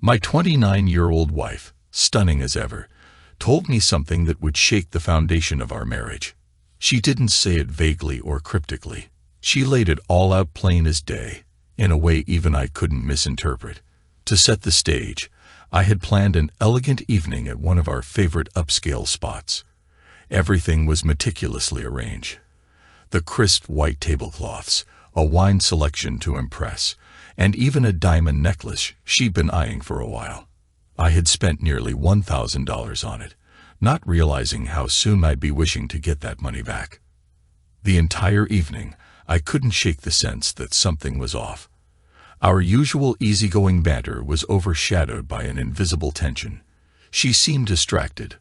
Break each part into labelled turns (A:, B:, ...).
A: My 29-year-old wife, stunning as ever, told me something that would shake the foundation of our marriage. She didn't say it vaguely or cryptically. She laid it all out plain as day, in a way even I couldn't misinterpret. To set the stage, I had planned an elegant evening at one of our favorite upscale spots. Everything was meticulously arranged. The crisp white tablecloths, a wine selection to impress, and even a diamond necklace she'd been eyeing for a while. I had spent nearly $1,000 on it, not realizing how soon I'd be wishing to get that money back. The entire evening, I couldn't shake the sense that something was off. Our usual easygoing banter was overshadowed by an invisible tension. She seemed distracted,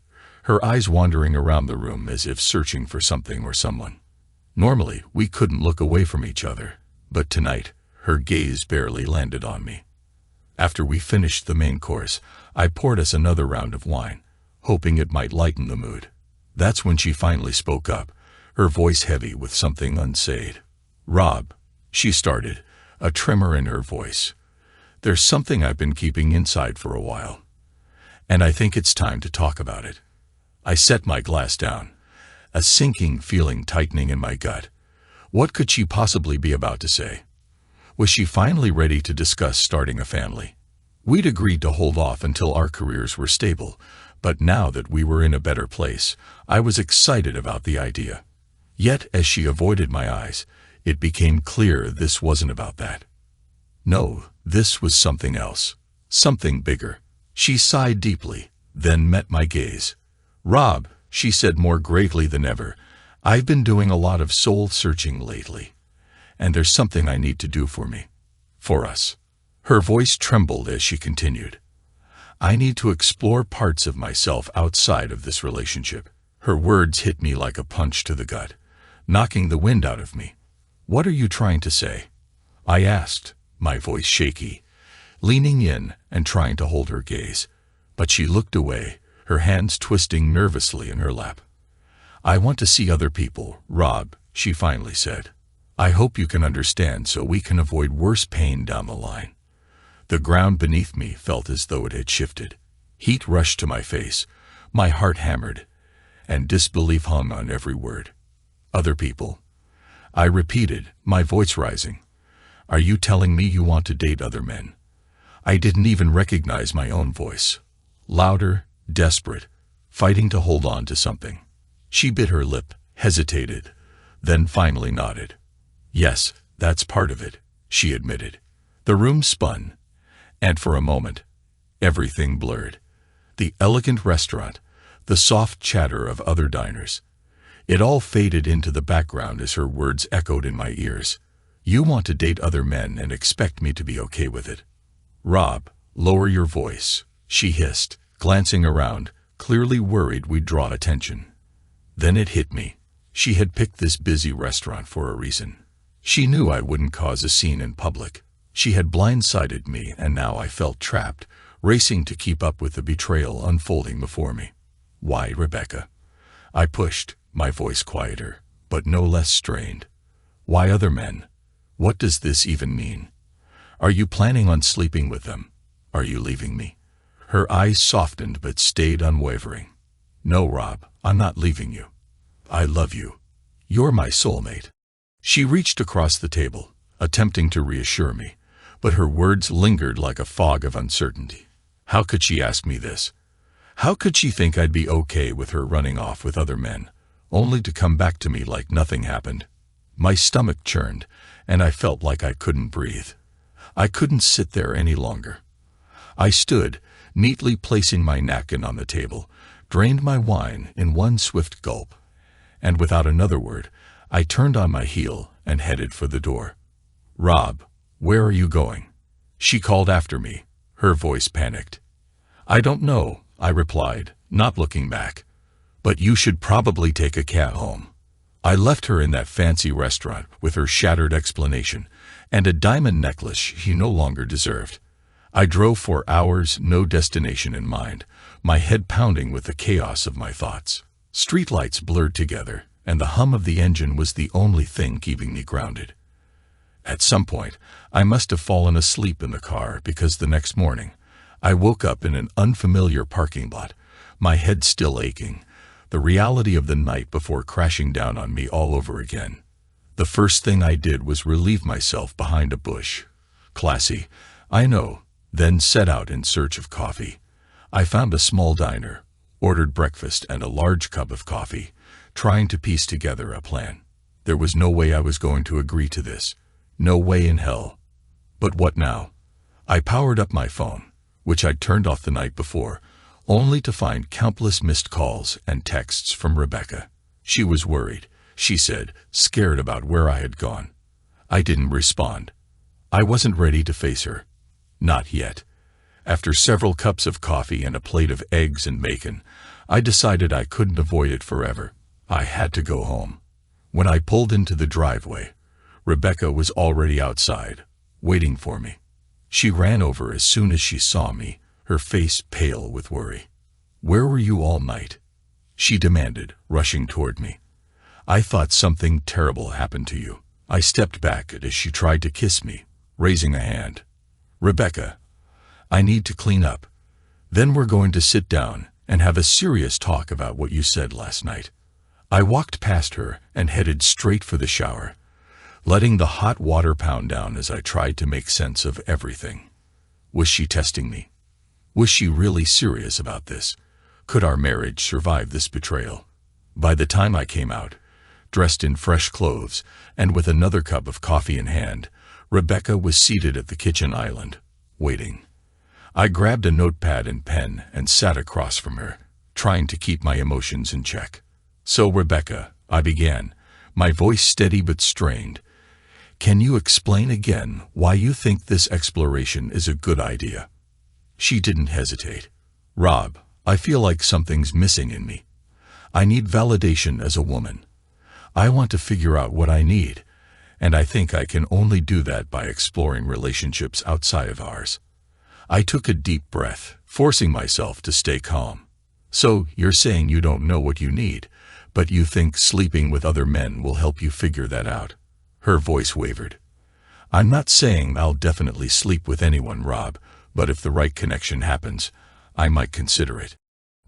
A: her eyes wandering around the room as if searching for something or someone. Normally, we couldn't look away from each other, but tonight, her gaze barely landed on me. After we finished the main course, I poured us another round of wine, hoping it might lighten the mood. That's when she finally spoke up, her voice heavy with something unsaid. "Rob," she started, a tremor in her voice. "There's something I've been keeping inside for a while, and I think it's time to talk about it." I set my glass down, a sinking feeling tightening in my gut. What could she possibly be about to say? Was she finally ready to discuss starting a family? We'd agreed to hold off until our careers were stable, but now that we were in a better place, I was excited about the idea. Yet, as she avoided my eyes, it became clear this wasn't about that. No, this was something else, something bigger. She sighed deeply, then met my gaze. "Rob," she said more gravely than ever, "I've been doing a lot of soul-searching lately, and there's something I need to do for me, for us." Her voice trembled as she continued. "I need to explore parts of myself outside of this relationship." Her words hit me like a punch to the gut, knocking the wind out of me. "What are you trying to say?" I asked, my voice shaky, leaning in and trying to hold her gaze. But she looked away, her hands twisting nervously in her lap. "I want to see other people, Rob," she finally said. "I hope you can understand so we can avoid worse pain down the line." The ground beneath me felt as though it had shifted. Heat rushed to my face, my heart hammered, and disbelief hung on every word. "Other people," I repeated, my voice rising. "Are you telling me you want to date other men?" I didn't even recognize my own voice. Louder, desperate, fighting to hold on to something. She bit her lip, hesitated, then finally nodded. "Yes, that's part of it," she admitted. The room spun, and for a moment, everything blurred. The elegant restaurant, the soft chatter of other diners. It all faded into the background as her words echoed in my ears. "You want to date other men and expect me to be okay with it?" "Rob, lower your voice," she hissed, glancing around, clearly worried we'd draw attention. Then it hit me. She had picked this busy restaurant for a reason. She knew I wouldn't cause a scene in public. She had blindsided me, and now I felt trapped, racing to keep up with the betrayal unfolding before me. "Why, Rebecca?" I pushed, my voice quieter, but no less strained. "Why other men? What does this even mean? Are you planning on sleeping with them? Are you leaving me?" Her eyes softened but stayed unwavering. "No, Rob, I'm not leaving you. I love you. You're my soulmate." She reached across the table, attempting to reassure me, but her words lingered like a fog of uncertainty. How could she ask me this? How could she think I'd be okay with her running off with other men, only to come back to me like nothing happened? My stomach churned, and I felt like I couldn't breathe. I couldn't sit there any longer. I stood, neatly placing my napkin on the table, drained my wine in one swift gulp, and without another word, I turned on my heel and headed for the door. "Rob, where are you going?" she called after me, her voice panicked. "I don't know," I replied, not looking back. "But you should probably take a cab home." I left her in that fancy restaurant with her shattered explanation and a diamond necklace she no longer deserved. I drove for hours, no destination in mind, my head pounding with the chaos of my thoughts. Streetlights blurred together, and the hum of the engine was the only thing keeping me grounded. At some point, I must have fallen asleep in the car because the next morning, I woke up in an unfamiliar parking lot, my head still aching, the reality of the night before crashing down on me all over again. The first thing I did was relieve myself behind a bush. Classy, I know, then set out in search of coffee. I found a small diner, ordered breakfast and a large cup of coffee, trying to piece together a plan. There was no way I was going to agree to this. No way in hell. But what now? I powered up my phone, which I'd turned off the night before, only to find countless missed calls and texts from Rebecca. She was worried, she said, scared about where I had gone. I didn't respond. I wasn't ready to face her. Not yet. After several cups of coffee and a plate of eggs and bacon, I decided I couldn't avoid it forever. I had to go home. When I pulled into the driveway, Rebecca was already outside, waiting for me. She ran over as soon as she saw me, her face pale with worry. "Where were you all night?" she demanded, rushing toward me. "I thought something terrible happened to you." I stepped back as she tried to kiss me, raising a hand. "Rebecca, I need to clean up. Then we're going to sit down and have a serious talk about what you said last night." I walked past her and headed straight for the shower, letting the hot water pound down as I tried to make sense of everything. Was she testing me? Was she really serious about this? Could our marriage survive this betrayal? By the time I came out, dressed in fresh clothes and with another cup of coffee in hand, Rebecca was seated at the kitchen island, waiting. I grabbed a notepad and pen and sat across from her, trying to keep my emotions in check. "So, Rebecca," I began, my voice steady but strained, "can you explain again why you think this exploration is a good idea?" She didn't hesitate. "Rob, I feel like something's missing in me. I need validation as a woman. I want to figure out what I need, and I think I can only do that by exploring relationships outside of ours." I took a deep breath, forcing myself to stay calm. "So, you're saying you don't know what you need, but you think sleeping with other men will help you figure that out?" Her voice wavered. "I'm not saying I'll definitely sleep with anyone, Rob, but if the right connection happens, I might consider it."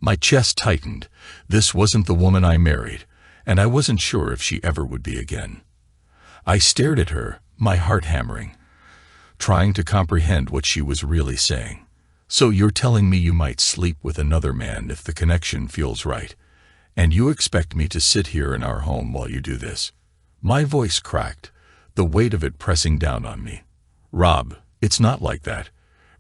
A: My chest tightened. This wasn't the woman I married, and I wasn't sure if she ever would be again. I stared at her, my heart hammering, trying to comprehend what she was really saying. "So you're telling me you might sleep with another man if the connection feels right, and you expect me to sit here in our home while you do this?" My voice cracked, the weight of it pressing down on me. "Rob, it's not like that,"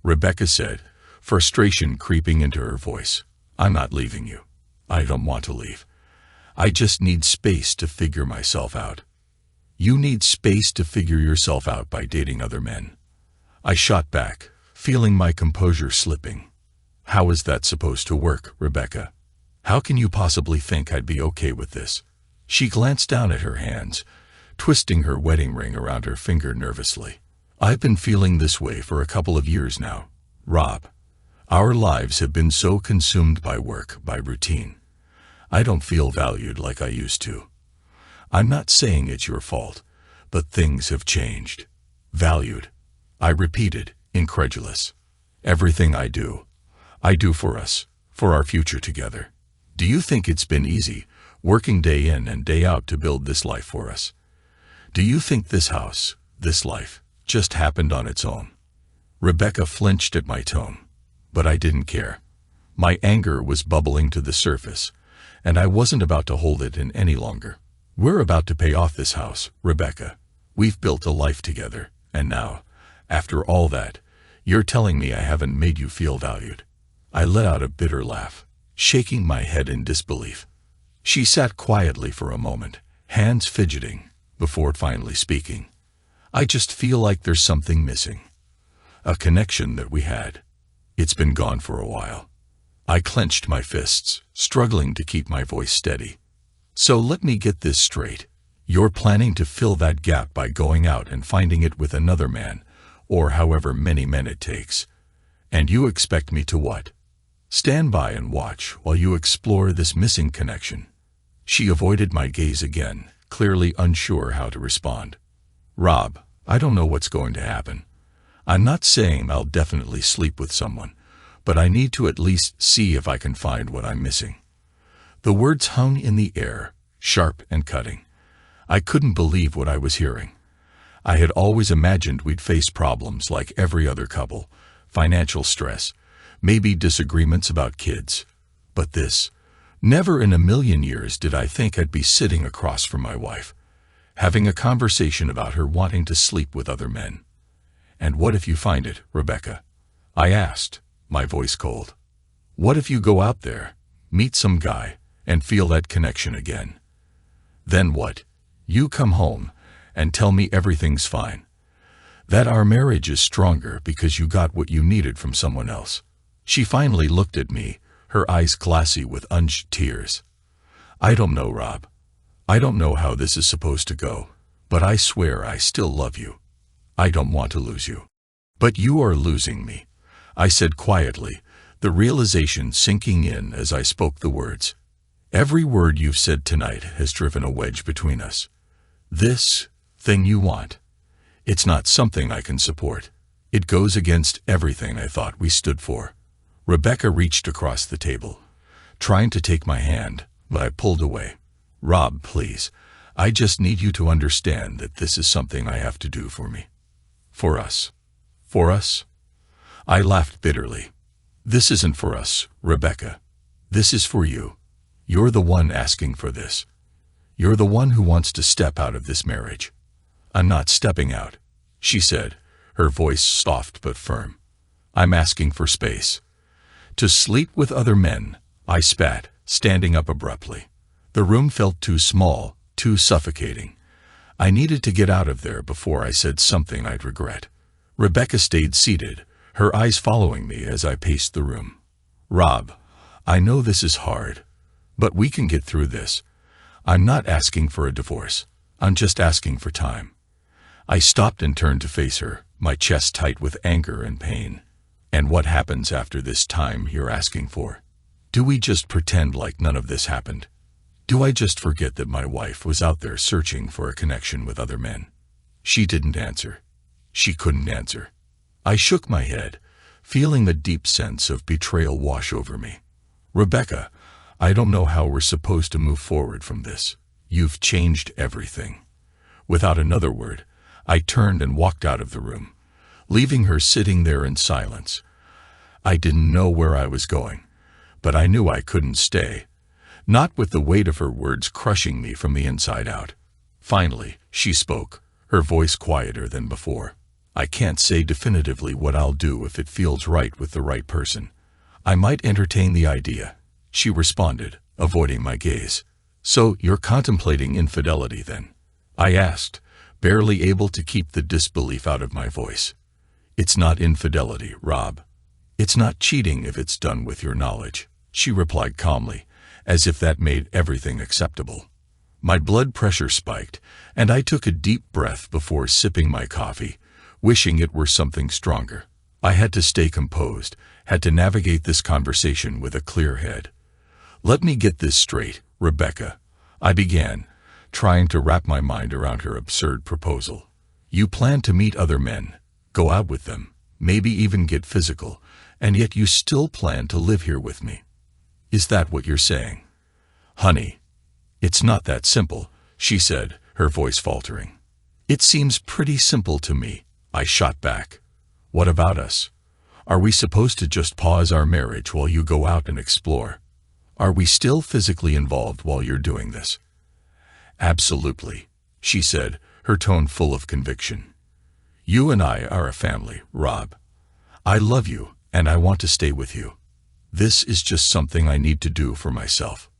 A: Rebecca said, frustration creeping into her voice. "I'm not leaving you. I don't want to leave. I just need space to figure myself out." "You need space to figure yourself out by dating other men?" I shot back, feeling my composure slipping. "How is that supposed to work, Rebecca? How can you possibly think I'd be okay with this?" She glanced down at her hands, twisting her wedding ring around her finger nervously. "I've been feeling this way for a couple of years now, Rob. Our lives have been so consumed by work, by routine. I don't feel valued like I used to. I'm not saying it's your fault, but things have changed." "Valued?" I repeated, incredulous. "Everything I do for us, for our future together. Do you think it's been easy, working day in and day out to build this life for us? Do you think this house, this life, just happened on its own?" Rebecca flinched at my tone, but I didn't care. My anger was bubbling to the surface, and I wasn't about to hold it in any longer. "We're about to pay off this house, Rebecca. We've built a life together, and now, after all that, you're telling me I haven't made you feel valued." I let out a bitter laugh, shaking my head in disbelief. She sat quietly for a moment, hands fidgeting, before finally speaking. "I just feel like there's something missing. A connection that we had. It's been gone for a while." I clenched my fists, struggling to keep my voice steady. "So let me get this straight. You're planning to fill that gap by going out and finding it with another man, or however many men it takes. And you expect me to what? Stand by and watch while you explore this missing connection?" She avoided my gaze again, clearly unsure how to respond. "Rob, I don't know what's going to happen. I'm not saying I'll definitely sleep with someone, but I need to at least see if I can find what I'm missing." The words hung in the air, sharp and cutting. I couldn't believe what I was hearing. I had always imagined we'd face problems like every other couple, financial stress, maybe disagreements about kids. But this, never in a million years did I think I'd be sitting across from my wife, having a conversation about her wanting to sleep with other men. "And what if you find it, Rebecca?" I asked, my voice cold. "What if you go out there, meet some guy, and feel that connection again? Then what? You come home and tell me everything's fine. That our marriage is stronger because you got what you needed from someone else." She finally looked at me, her eyes glassy with unshed tears. "I don't know, Rob. I don't know how this is supposed to go, but I swear I still love you. I don't want to lose you." "But you are losing me," I said quietly, the realization sinking in as I spoke the words. "Every word you've said tonight has driven a wedge between us. This thing you want, it's not something I can support. It goes against everything I thought we stood for." Rebecca reached across the table, trying to take my hand, but I pulled away. "Rob, please, I just need you to understand that this is something I have to do for me. For us. For us?" I laughed bitterly. "This isn't for us, Rebecca. This is for you. You're the one asking for this. You're the one who wants to step out of this marriage." "I'm not stepping out," she said, her voice soft but firm. "I'm asking for space. To sleep with other men," I spat, standing up abruptly. The room felt too small, too suffocating. I needed to get out of there before I said something I'd regret. Rebecca stayed seated, her eyes following me as I paced the room. "Rob, I know this is hard, but we can get through this. I'm not asking for a divorce. I'm just asking for time." I stopped and turned to face her, my chest tight with anger and pain. "And what happens after this time you're asking for? Do we just pretend like none of this happened? Do I just forget that my wife was out there searching for a connection with other men?" She didn't answer. She couldn't answer. I shook my head, feeling the deep sense of betrayal wash over me. "Rebecca, I don't know how we're supposed to move forward from this. You've changed everything." Without another word, I turned and walked out of the room, leaving her sitting there in silence. I didn't know where I was going, but I knew I couldn't stay, not with the weight of her words crushing me from the inside out. Finally, she spoke, her voice quieter than before. "I can't say definitively what I'll do if it feels right with the right person. I might entertain the idea," she responded, avoiding my gaze. "So you're contemplating infidelity then?" I asked, barely able to keep the disbelief out of my voice. "It's not infidelity, Rob. It's not cheating if it's done with your knowledge," she replied calmly, as if that made everything acceptable. My blood pressure spiked, and I took a deep breath before sipping my coffee, wishing it were something stronger. I had to stay composed, had to navigate this conversation with a clear head. "Let me get this straight, Rebecca," I began, trying to wrap my mind around her absurd proposal. "You plan to meet other men, go out with them, maybe even get physical, and yet you still plan to live here with me. Is that what you're saying?" "Honey, it's not that simple," she said, her voice faltering. "It seems pretty simple to me," I shot back. "What about us? Are we supposed to just pause our marriage while you go out and explore? Are we still physically involved while you're doing this?" "Absolutely," she said, her tone full of conviction. "You and I are a family, Rob. I love you, and I want to stay with you. This is just something I need to do for myself."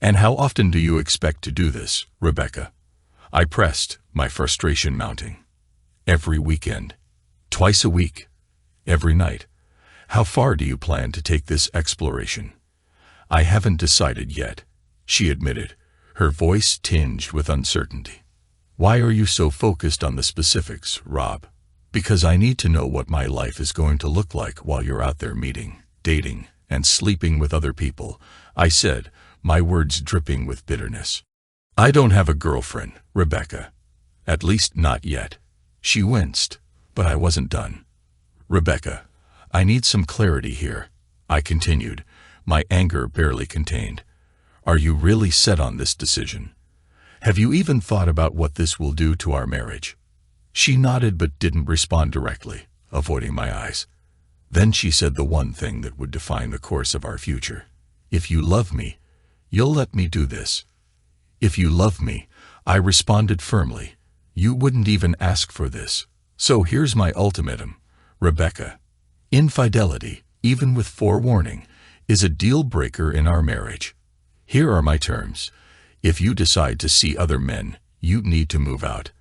A: "And how often do you expect to do this, Rebecca?" I pressed, my frustration mounting. "Every weekend. Twice a week. Every night. How far do you plan to take this exploration?" "I haven't decided yet," she admitted, her voice tinged with uncertainty. "Why are you so focused on the specifics, Rob?" "Because I need to know what my life is going to look like while you're out there meeting, dating, and sleeping with other people," I said, my words dripping with bitterness. "I don't have a girlfriend, Rebecca. At least not yet." She winced, but I wasn't done. "Rebecca, I need some clarity here. I continued, my anger barely contained. Are you really set on this decision? Have you even thought about what this will do to our marriage? She nodded but didn't respond directly, avoiding my eyes. Then she said the one thing that would define the course of our future. If you love me, you'll let me do this. If you love me, I responded firmly, you wouldn't even ask for this. So here's my ultimatum, Rebecca. Infidelity, even with forewarning, is a deal breaker in our marriage. Here are my terms. If you decide to see other men, you need to move out.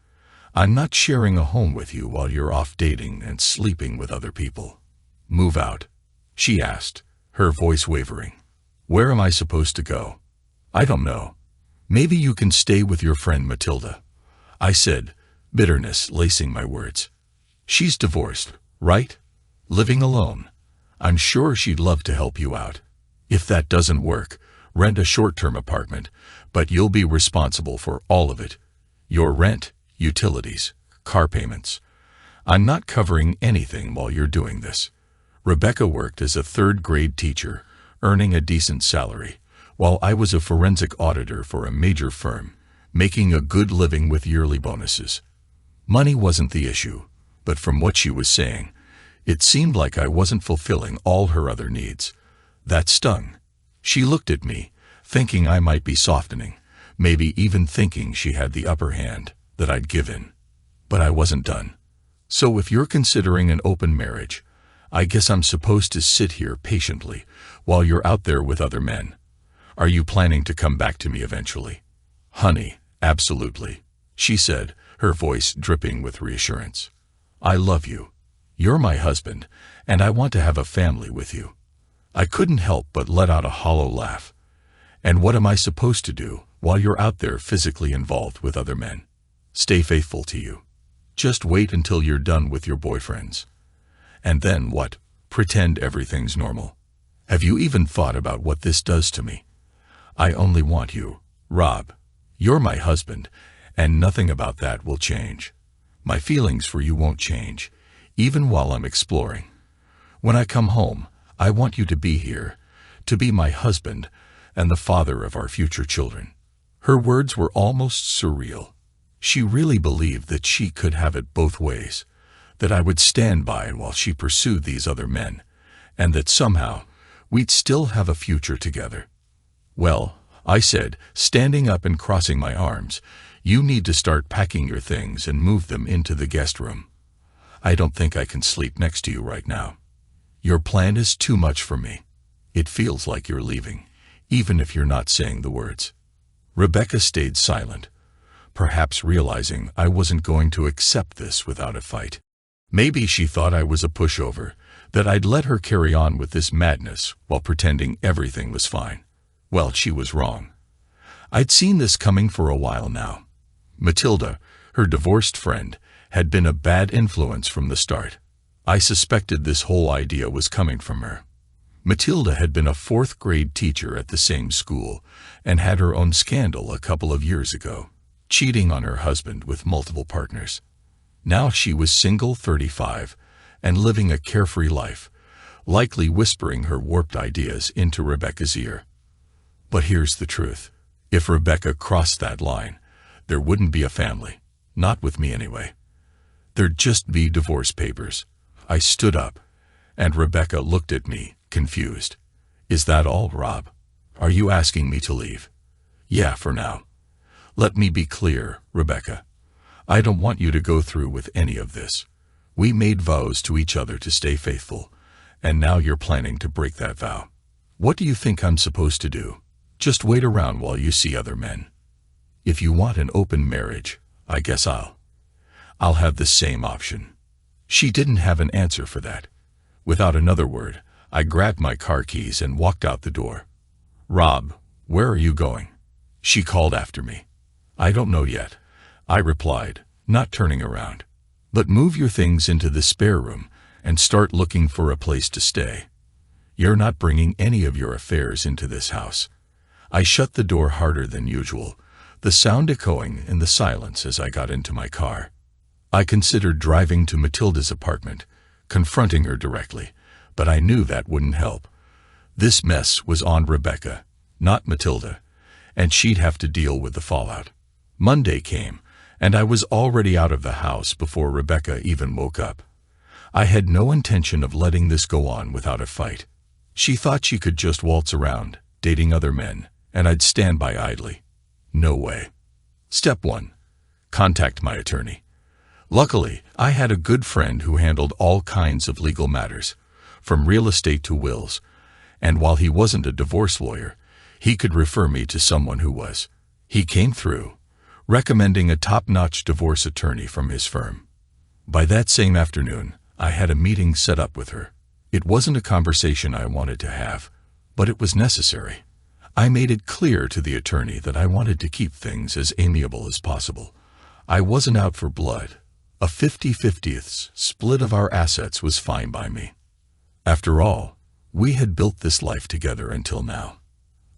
A: I'm not sharing a home with you while you're off dating and sleeping with other people. Move out, she asked, her voice wavering. Where am I supposed to go? I don't know. Maybe you can stay with your friend Matilda, I said, bitterness lacing my words. She's divorced, right? Living alone. I'm sure she'd love to help you out. If that doesn't work, rent a short-term apartment, but you'll be responsible for all of it. Your rent, utilities, car payments. I'm not covering anything while you're doing this. Rebecca worked as a third-grade teacher, earning a decent salary, while I was a forensic auditor for a major firm, making a good living with yearly bonuses. Money wasn't the issue, but from what she was saying, it seemed like I wasn't fulfilling all her other needs. That stung. She looked at me, thinking I might be softening, maybe even thinking she had the upper hand, that I'd give in. But I wasn't done. So if you're considering an open marriage, I guess I'm supposed to sit here patiently while you're out there with other men. Are you planning to come back to me eventually? Honey, absolutely, she said, her voice dripping with reassurance. I love you. You're my husband, and I want to have a family with you. I couldn't help but let out a hollow laugh. And what am I supposed to do while you're out there physically involved with other men? Stay faithful to you. Just wait until you're done with your boyfriends. And then what? Pretend everything's normal. Have you even thought about what this does to me? I only want you, Rob. You're my husband, and nothing about that will change. My feelings for you won't change, even while I'm exploring. When I come home, I want you to be here, to be my husband and the father of our future children. Her words were almost surreal. She really believed that she could have it both ways, that I would stand by while she pursued these other men, and that somehow we'd still have a future together. Well, I said, standing up and crossing my arms, you need to start packing your things and move them into the guest room. I don't think I can sleep next to you right now. Your plan is too much for me. It feels like you're leaving, even if you're not saying the words. Rebecca stayed silent, perhaps realizing I wasn't going to accept this without a fight. Maybe she thought I was a pushover, that I'd let her carry on with this madness while pretending everything was fine. Well, she was wrong. I'd seen this coming for a while now. Matilda, her divorced friend, had been a bad influence from the start. I suspected this whole idea was coming from her. Matilda had been a fourth-grade teacher at the same school and had her own scandal a couple of years ago, cheating on her husband with multiple partners. Now she was single, 35, and living a carefree life, likely whispering her warped ideas into Rebecca's ear. But here's the truth. If Rebecca crossed that line, there wouldn't be a family. Not with me anyway. There'd just be divorce papers. I stood up, and Rebecca looked at me, confused. Is that all, Rob? Are you asking me to leave? Yeah, for now. Let me be clear, Rebecca. I don't want you to go through with any of this. We made vows to each other to stay faithful, and now you're planning to break that vow. What do you think I'm supposed to do? Just wait around while you see other men? If you want an open marriage, I guess I'll have the same option. She didn't have an answer for that. Without another word, I grabbed my car keys and walked out the door. Rob, where are you going? She called after me. I don't know yet, I replied, not turning around. But move your things into the spare room and start looking for a place to stay. You're not bringing any of your affairs into this house. I shut the door harder than usual, the sound echoing in the silence as I got into my car. I considered driving to Matilda's apartment, confronting her directly, but I knew that wouldn't help. This mess was on Rebecca, not Matilda, and she'd have to deal with the fallout. Monday came, and I was already out of the house before Rebecca even woke up. I had no intention of letting this go on without a fight. She thought she could just waltz around, dating other men, and I'd stand by idly. No way. Step 1. Contact my attorney. Luckily, I had a good friend who handled all kinds of legal matters, from real estate to wills, and while he wasn't a divorce lawyer, he could refer me to someone who was. He came through, recommending a top-notch divorce attorney from his firm. By that same afternoon, I had a meeting set up with her. It wasn't a conversation I wanted to have, but it was necessary. I made it clear to the attorney that I wanted to keep things as amiable as possible. I wasn't out for blood. A 50-50th split of our assets was fine by me. After all, we had built this life together until now.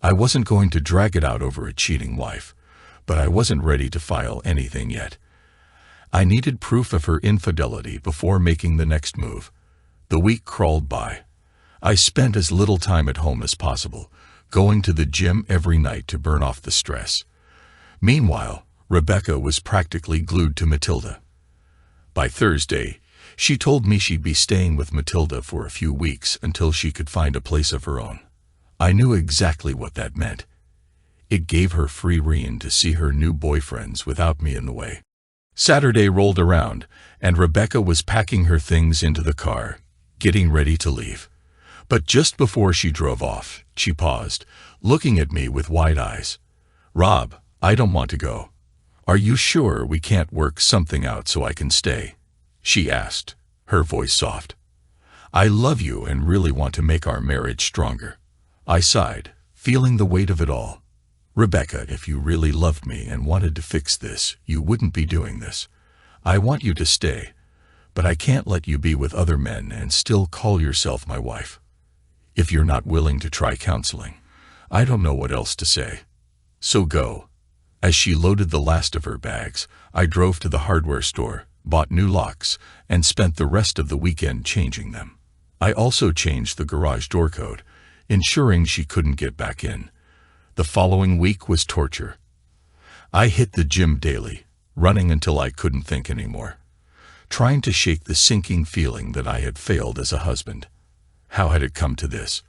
A: I wasn't going to drag it out over a cheating wife, but I wasn't ready to file anything yet. I needed proof of her infidelity before making the next move. The week crawled by. I spent as little time at home as possible, going to the gym every night to burn off the stress. Meanwhile, Rebecca was practically glued to Matilda. By Thursday, she told me she'd be staying with Matilda for a few weeks until she could find a place of her own. I knew exactly what that meant. It gave her free rein to see her new boyfriends without me in the way. Saturday rolled around, and Rebecca was packing her things into the car, getting ready to leave. But just before she drove off, she paused, looking at me with wide eyes. "Rob, I don't want to go. Are you sure we can't work something out so I can stay?" she asked, her voice soft. "I love you and really want to make our marriage stronger." I sighed, feeling the weight of it all. "Rebecca, if you really loved me and wanted to fix this, you wouldn't be doing this. I want you to stay, but I can't let you be with other men and still call yourself my wife. If you're not willing to try counseling, I don't know what else to say. So go." As she loaded the last of her bags, I drove to the hardware store, bought new locks, and spent the rest of the weekend changing them. I also changed the garage door code, ensuring she couldn't get back in. The following week was torture. I hit the gym daily, running until I couldn't think anymore, trying to shake the sinking feeling that I had failed as a husband. How had it come to this?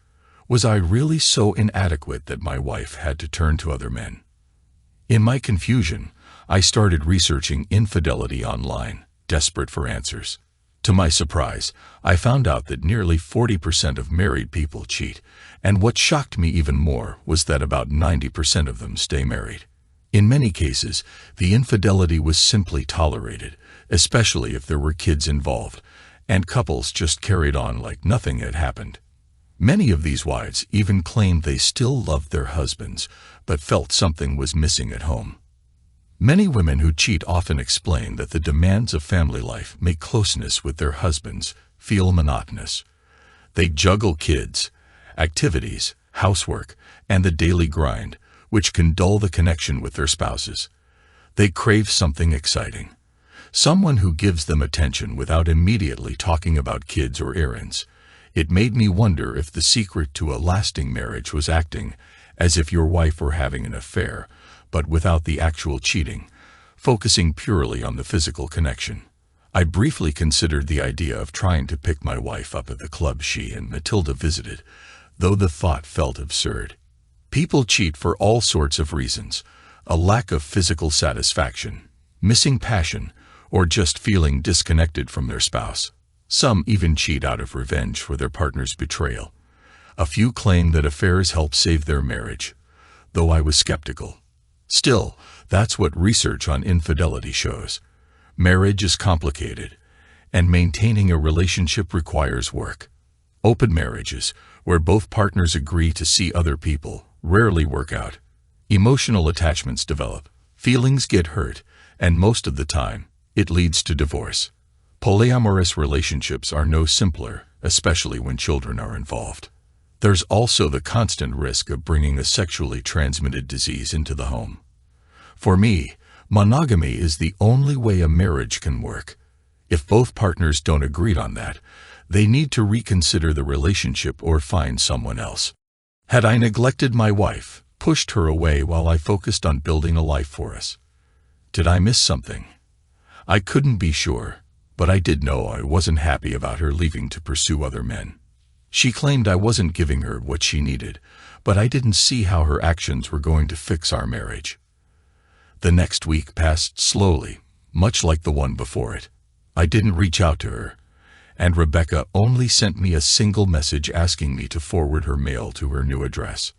A: Was I really so inadequate that my wife had to turn to other men? In my confusion, I started researching infidelity online, desperate for answers. To my surprise, I found out that nearly 40% of married people cheat, and what shocked me even more was that about 90% of them stay married. In many cases, the infidelity was simply tolerated, especially if there were kids involved, and couples just carried on like nothing had happened. Many of these wives even claimed they still loved their husbands, but felt something was missing at home. Many women who cheat often explain that the demands of family life make closeness with their husbands feel monotonous. They juggle kids, activities, housework, and the daily grind, which can dull the connection with their spouses. They crave something exciting, someone who gives them attention without immediately talking about kids or errands. It made me wonder if the secret to a lasting marriage was acting as if your wife were having an affair, but without the actual cheating, focusing purely on the physical connection. I briefly considered the idea of trying to pick my wife up at the club she and Matilda visited, though the thought felt absurd. People cheat for all sorts of reasons: a lack of physical satisfaction, missing passion, or just feeling disconnected from their spouse. Some even cheat out of revenge for their partner's betrayal. A few claim that affairs help save their marriage, though I was skeptical. Still, that's what research on infidelity shows. Marriage is complicated, and maintaining a relationship requires work. Open marriages, where both partners agree to see other people, rarely work out. Emotional attachments develop, feelings get hurt, and most of the time, it leads to divorce. Polyamorous relationships are no simpler, especially when children are involved. There's also the constant risk of bringing a sexually transmitted disease into the home. For me, monogamy is the only way a marriage can work. If both partners don't agree on that, they need to reconsider the relationship or find someone else. Had I neglected my wife, pushed her away while I focused on building a life for us? Did I miss something? I couldn't be sure, but I did know I wasn't happy about her leaving to pursue other men. She claimed I wasn't giving her what she needed, but I didn't see how her actions were going to fix our marriage. The next week passed slowly, much like the one before it. I didn't reach out to her, and Rebecca only sent me a single message asking me to forward her mail to her new address.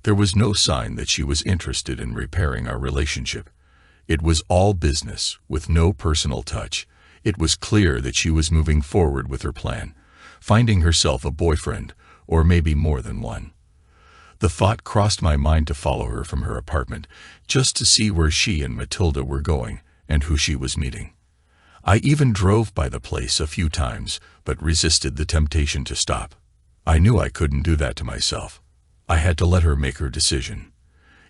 A: There was no sign that she was interested in repairing our relationship. It was all business, with no personal touch. It was clear that she was moving forward with her plan, finding herself a boyfriend, or maybe more than one. The thought crossed my mind to follow her from her apartment, just to see where she and Matilda were going and who she was meeting. I even drove by the place a few times, but resisted the temptation to stop. I knew I couldn't do that to myself. I had to let her make her decision.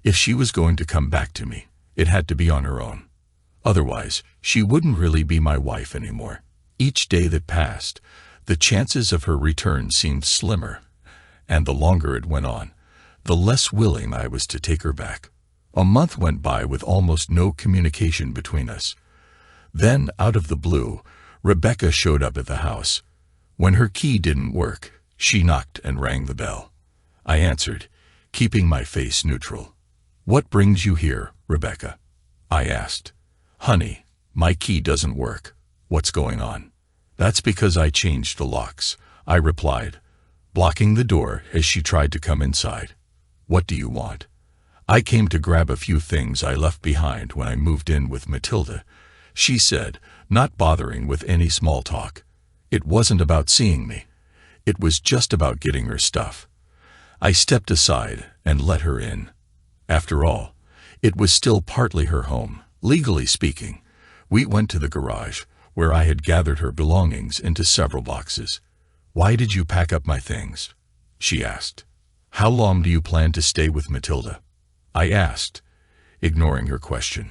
A: If she was going to come back to me, it had to be on her own. Otherwise, she wouldn't really be my wife anymore. Each day that passed, the chances of her return seemed slimmer, and the longer it went on, the less willing I was to take her back. A month went by with almost no communication between us. Then, out of the blue, Rebecca showed up at the house. When her key didn't work, she knocked and rang the bell. I answered, keeping my face neutral. "What brings you here, Rebecca?" I asked. "Honey, my key doesn't work. What's going on?" "That's because I changed the locks," I replied, blocking the door as she tried to come inside. "What do you want?" "I came to grab a few things I left behind when I moved in with Matilda," she said, not bothering with any small talk. It wasn't about seeing me. It was just about getting her stuff. I stepped aside and let her in. After all, it was still partly her home, legally speaking. We went to the garage, where I had gathered her belongings into several boxes. "Why did you pack up my things?" she asked. "How long do you plan to stay with Matilda?" I asked, ignoring her question.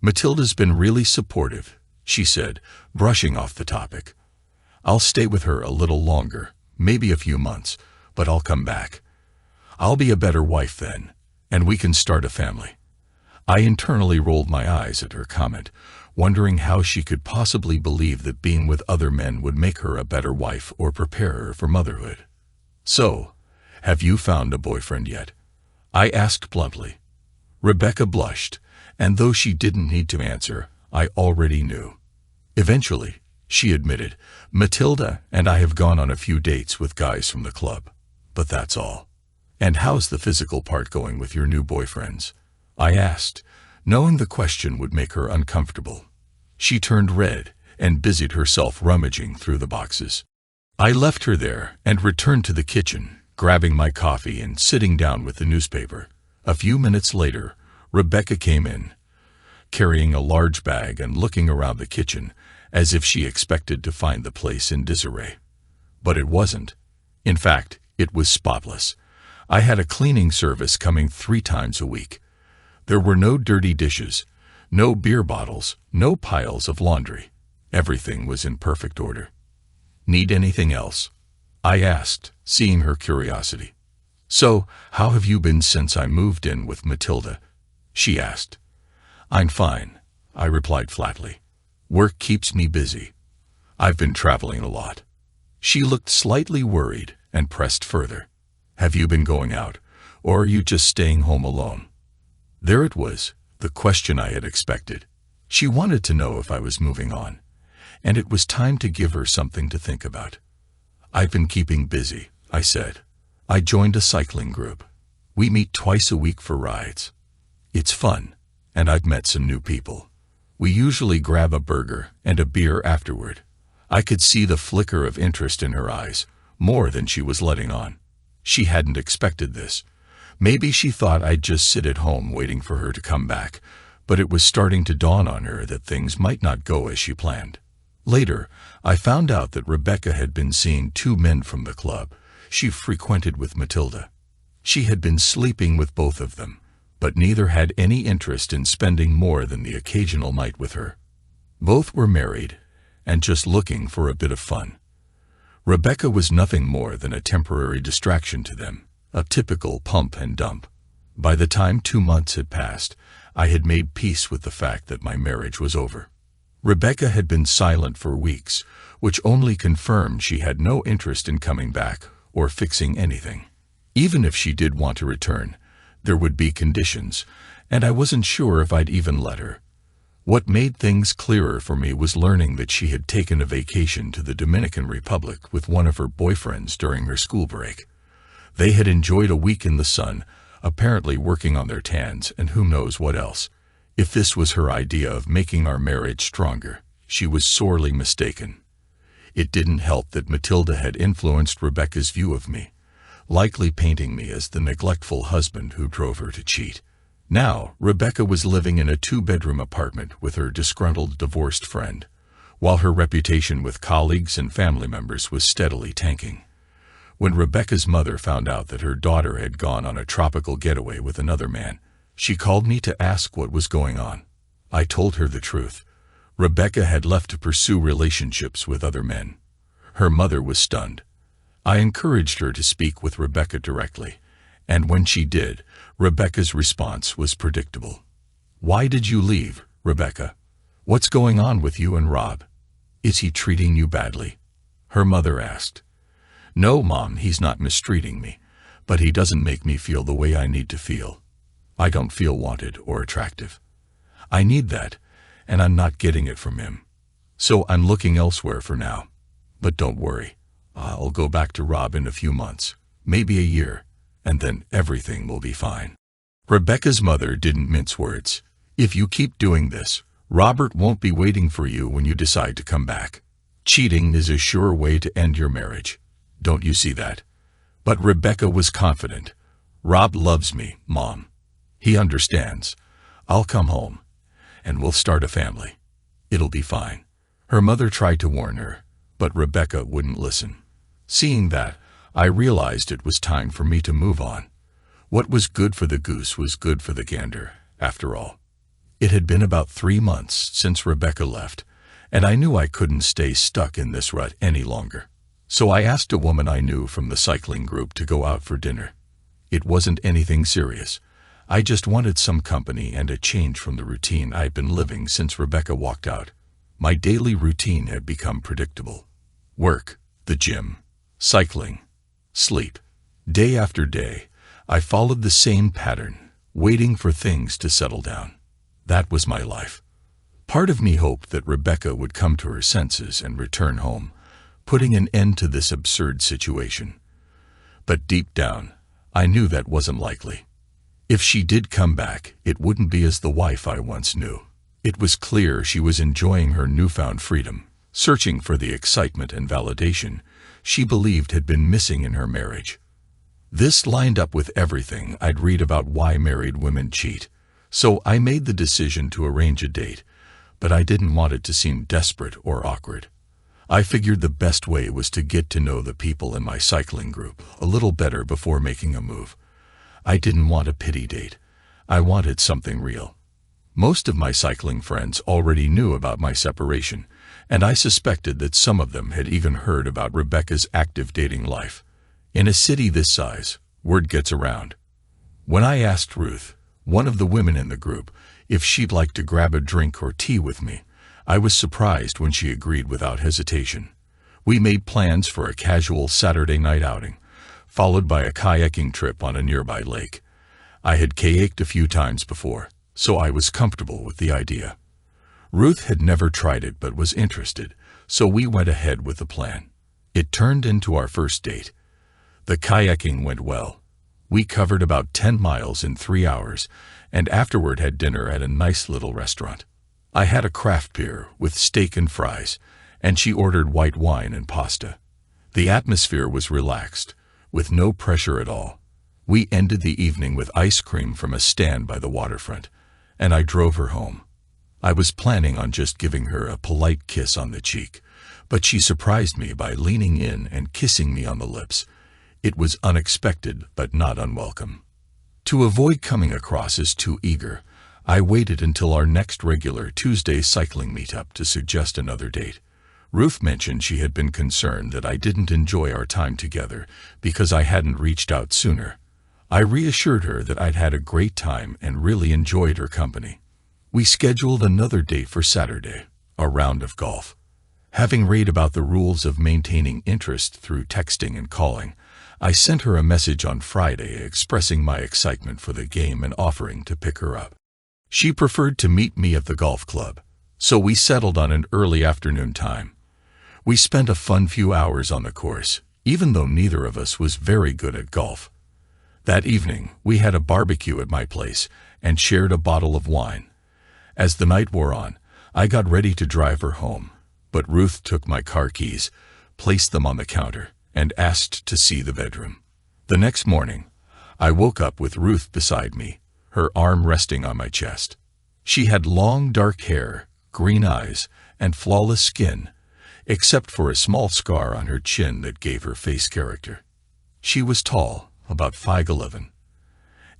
A: "Matilda's been really supportive," she said, brushing off the topic. "I'll stay with her a little longer, maybe a few months, but I'll come back. I'll be a better wife then, and we can start a family." I internally rolled my eyes at her comment, wondering how she could possibly believe that being with other men would make her a better wife or prepare her for motherhood. "So, have you found a boyfriend yet?" I asked bluntly. Rebecca blushed, and though she didn't need to answer, I already knew. Eventually, she admitted, "Matilda and I have gone on a few dates with guys from the club, but that's all." "And how's the physical part going with your new boyfriends?" I asked, knowing the question would make her uncomfortable. She turned red and busied herself rummaging through the boxes. I left her there and returned to the kitchen, grabbing my coffee and sitting down with the newspaper. A few minutes later, Rebecca came in, carrying a large bag and looking around the kitchen as if she expected to find the place in disarray. But it wasn't. In fact, it was spotless. I had a cleaning service coming 3 times a week. There were no dirty dishes, no beer bottles, no piles of laundry. Everything was in perfect order. "Need anything else?" I asked, seeing her curiosity. "So, how have you been since I moved in with Matilda?" she asked. "I'm fine," I replied flatly. "Work keeps me busy. I've been traveling a lot." She looked slightly worried and pressed further. "Have you been going out, or are you just staying home alone?" There it was, the question I had expected. She wanted to know if I was moving on, and it was time to give her something to think about. "I've been keeping busy," I said. "I joined a cycling group. We meet twice a week for rides. It's fun, and I've met some new people. We usually grab a burger and a beer afterward." I could see the flicker of interest in her eyes, more than she was letting on. She hadn't expected this. Maybe she thought I'd just sit at home waiting for her to come back, but it was starting to dawn on her that things might not go as she planned. Later, I found out that Rebecca had been seeing 2 men from the club she frequented with Matilda. She had been sleeping with both of them, but neither had any interest in spending more than the occasional night with her. Both were married and just looking for a bit of fun. Rebecca was nothing more than a temporary distraction to them. A typical pump and dump. By the time 2 months had passed, I had made peace with the fact that my marriage was over. Rebecca had been silent for weeks, which only confirmed she had no interest in coming back or fixing anything. Even if she did want to return, there would be conditions, and I wasn't sure if I'd even let her. What made things clearer for me was learning that she had taken a vacation to the Dominican Republic with one of her boyfriends during her school break. They had enjoyed a week in the sun, apparently working on their tans and who knows what else. If this was her idea of making our marriage stronger, she was sorely mistaken. It didn't help that Matilda had influenced Rebecca's view of me, likely painting me as the neglectful husband who drove her to cheat. Now, Rebecca was living in a 2-bedroom apartment with her disgruntled divorced friend, while her reputation with colleagues and family members was steadily tanking. When Rebecca's mother found out that her daughter had gone on a tropical getaway with another man, she called me to ask what was going on. I told her the truth. Rebecca had left to pursue relationships with other men. Her mother was stunned. I encouraged her to speak with Rebecca directly, and when she did, Rebecca's response was predictable. "Why did you leave, Rebecca? What's going on with you and Rob? Is he treating you badly?" Her mother asked. "No, Mom, he's not mistreating me, but he doesn't make me feel the way I need to feel. I don't feel wanted or attractive. I need that, and I'm not getting it from him. So I'm looking elsewhere for now. But don't worry, I'll go back to Rob in a few months, maybe a year, and then everything will be fine." Rebecca's mother didn't mince words. "If you keep doing this, Robert won't be waiting for you when you decide to come back. Cheating is a sure way to end your marriage. Don't you see that?" But Rebecca was confident. "Rob loves me, Mom. He understands. I'll come home, and we'll start a family. It'll be fine." Her mother tried to warn her, but Rebecca wouldn't listen. Seeing that, I realized it was time for me to move on. What was good for the goose was good for the gander, after all. It had been about 3 months since Rebecca left, and I knew I couldn't stay stuck in this rut any longer. So I asked a woman I knew from the cycling group to go out for dinner. It wasn't anything serious. I just wanted some company and a change from the routine I'd been living since Rebecca walked out. My daily routine had become predictable. Work, the gym, cycling, sleep. Day after day, I followed the same pattern, waiting for things to settle down. That was my life. Part of me hoped that Rebecca would come to her senses and return home, putting an end to this absurd situation. But deep down, I knew that wasn't likely. If she did come back, it wouldn't be as the wife I once knew. It was clear she was enjoying her newfound freedom, searching for the excitement and validation she believed had been missing in her marriage. This lined up with everything I'd read about why married women cheat, so I made the decision to arrange a date, but I didn't want it to seem desperate or awkward. I figured the best way was to get to know the people in my cycling group a little better before making a move. I didn't want a pity date. I wanted something real. Most of my cycling friends already knew about my separation, and I suspected that some of them had even heard about Rebecca's active dating life. In a city this size, word gets around. When I asked Ruth, one of the women in the group, if she'd like to grab a drink or tea with me, I was surprised when she agreed without hesitation. We made plans for a casual Saturday night outing, followed by a kayaking trip on a nearby lake. I had kayaked a few times before, so I was comfortable with the idea. Ruth had never tried it but was interested, so we went ahead with the plan. It turned into our first date. The kayaking went well. We covered about 10 miles in 3 hours, and afterward had dinner at a nice little restaurant. I had a craft beer with steak and fries, and she ordered white wine and pasta. The atmosphere was relaxed, with no pressure at all. We ended the evening with ice cream from a stand by the waterfront, and I drove her home. I was planning on just giving her a polite kiss on the cheek, but she surprised me by leaning in and kissing me on the lips. It was unexpected but not unwelcome. To avoid coming across as too eager, I waited until our next regular Tuesday cycling meetup to suggest another date. Ruth mentioned she had been concerned that I didn't enjoy our time together because I hadn't reached out sooner. I reassured her that I'd had a great time and really enjoyed her company. We scheduled another date for Saturday, a round of golf. Having read about the rules of maintaining interest through texting and calling, I sent her a message on Friday expressing my excitement for the game and offering to pick her up. She preferred to meet me at the golf club, so we settled on an early afternoon time. We spent a fun few hours on the course, even though neither of us was very good at golf. That evening, we had a barbecue at my place and shared a bottle of wine. As the night wore on, I got ready to drive her home, but Ruth took my car keys, placed them on the counter, and asked to see the bedroom. The next morning, I woke up with Ruth beside me, her arm resting on my chest. She had long dark hair, green eyes, and flawless skin, except for a small scar on her chin that gave her face character. She was tall, about 5'11",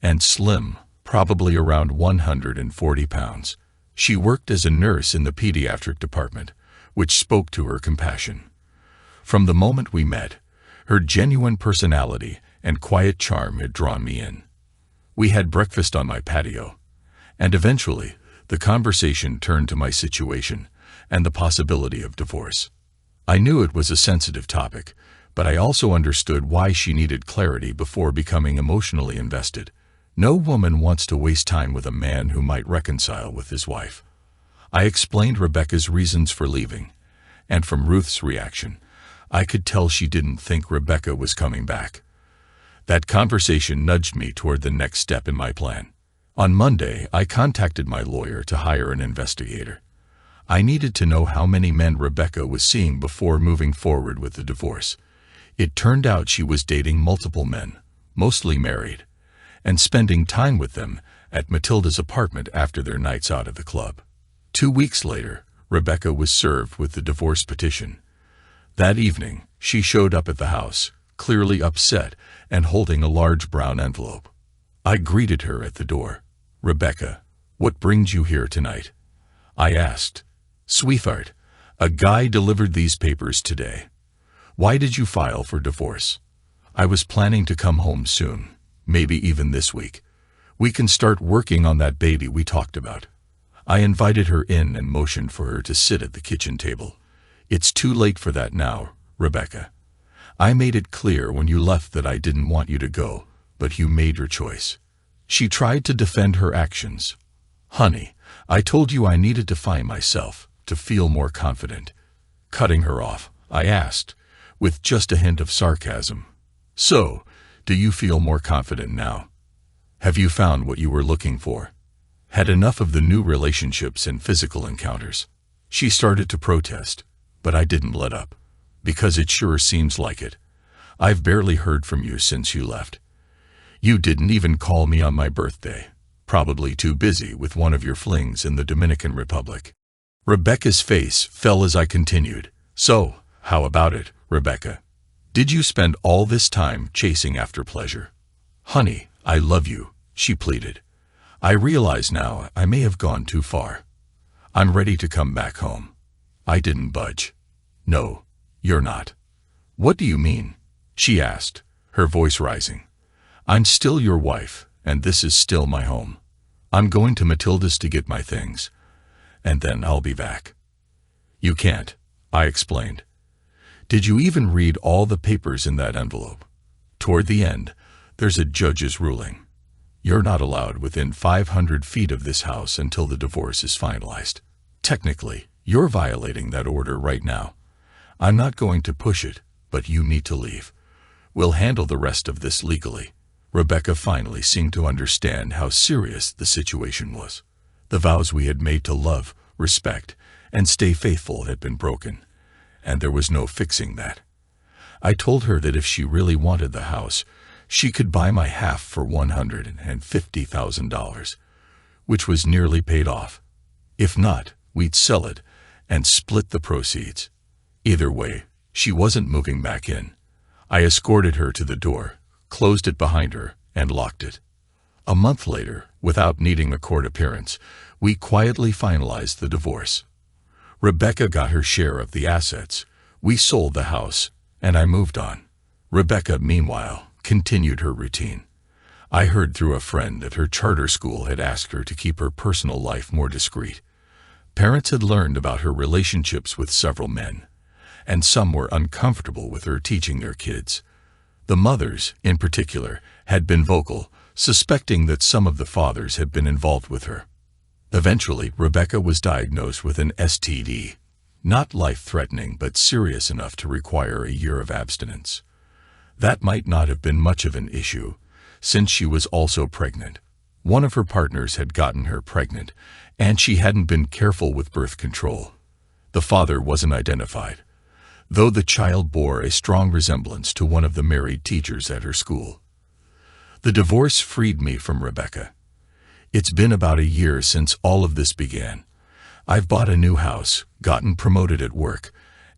A: and slim, probably around 140 pounds. She worked as a nurse in the pediatric department, which spoke to her compassion. From the moment we met, her genuine personality and quiet charm had drawn me in. We had breakfast on my patio, and eventually the conversation turned to my situation and the possibility of divorce. I knew it was a sensitive topic, but I also understood why she needed clarity before becoming emotionally invested. No woman wants to waste time with a man who might reconcile with his wife. I explained Rebecca's reasons for leaving, and from Ruth's reaction, I could tell she didn't think Rebecca was coming back. That conversation nudged me toward the next step in my plan. On Monday, I contacted my lawyer to hire an investigator. I needed to know how many men Rebecca was seeing before moving forward with the divorce. It turned out she was dating multiple men, mostly married, and spending time with them at Matilda's apartment after their nights out at the club. 2 weeks later, Rebecca was served with the divorce petition. That evening, she showed up at the house, clearly upset and holding a large brown envelope. I greeted her at the door. "Rebecca, what brings you here tonight?" I asked. "Sweetheart, a guy delivered these papers today. Why did you file for divorce?" "I was planning to come home soon, maybe even this week. We can start working on that baby we talked about." I invited her in and motioned for her to sit at the kitchen table. "It's too late for that now, Rebecca. I made it clear when you left that I didn't want you to go, but you made your choice." She tried to defend her actions. "Honey, I told you I needed to find myself, to feel more confident." Cutting her off, I asked, with just a hint of sarcasm, "So, do you feel more confident now? Have you found what you were looking for? Had enough of the new relationships and physical encounters?" She started to protest, but I didn't let up. "Because it sure seems like it. I've barely heard from you since you left. You didn't even call me on my birthday, probably too busy with one of your flings in the Dominican Republic." Rebecca's face fell as I continued. "So, how about it, Rebecca? Did you spend all this time chasing after pleasure?" "Honey, I love you," she pleaded. "I realize now I may have gone too far. I'm ready to come back home." I didn't budge. "No, you're not." "What do you mean?" she asked, her voice rising. "I'm still your wife, and this is still my home. I'm going to Matilda's to get my things, and then I'll be back." "You can't," I explained. "Did you even read all the papers in that envelope? Toward the end, there's a judge's ruling. You're not allowed within 500 feet of this house until the divorce is finalized. Technically, you're violating that order right now. I'm not going to push it, but you need to leave. We'll handle the rest of this legally." Rebecca finally seemed to understand how serious the situation was. The vows we had made to love, respect, and stay faithful had been broken, and there was no fixing that. I told her that if she really wanted the house, she could buy my half for $150,000, which was nearly paid off. If not, we'd sell it and split the proceeds. Either way, she wasn't moving back in. I escorted her to the door, closed it behind her, and locked it. A month later, without needing a court appearance, we quietly finalized the divorce. Rebecca got her share of the assets. We sold the house, and I moved on. Rebecca, meanwhile, continued her routine. I heard through a friend that her charter school had asked her to keep her personal life more discreet. Parents had learned about her relationships with several men, and some were uncomfortable with her teaching their kids. The mothers, in particular, had been vocal, suspecting that some of the fathers had been involved with her. Eventually, Rebecca was diagnosed with an STD, not life-threatening but serious enough to require a year of abstinence. That might not have been much of an issue, since she was also pregnant. One of her partners had gotten her pregnant, and she hadn't been careful with birth control. The father wasn't identified, though the child bore a strong resemblance to one of the married teachers at her school. The divorce freed me from Rebecca. It's been about a year since all of this began. I've bought a new house, gotten promoted at work,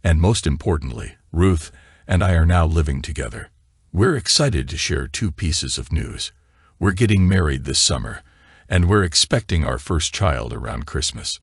A: and most importantly, Ruth and I are now living together. We're excited to share 2 pieces of news. We're getting married this summer, and we're expecting our first child around Christmas.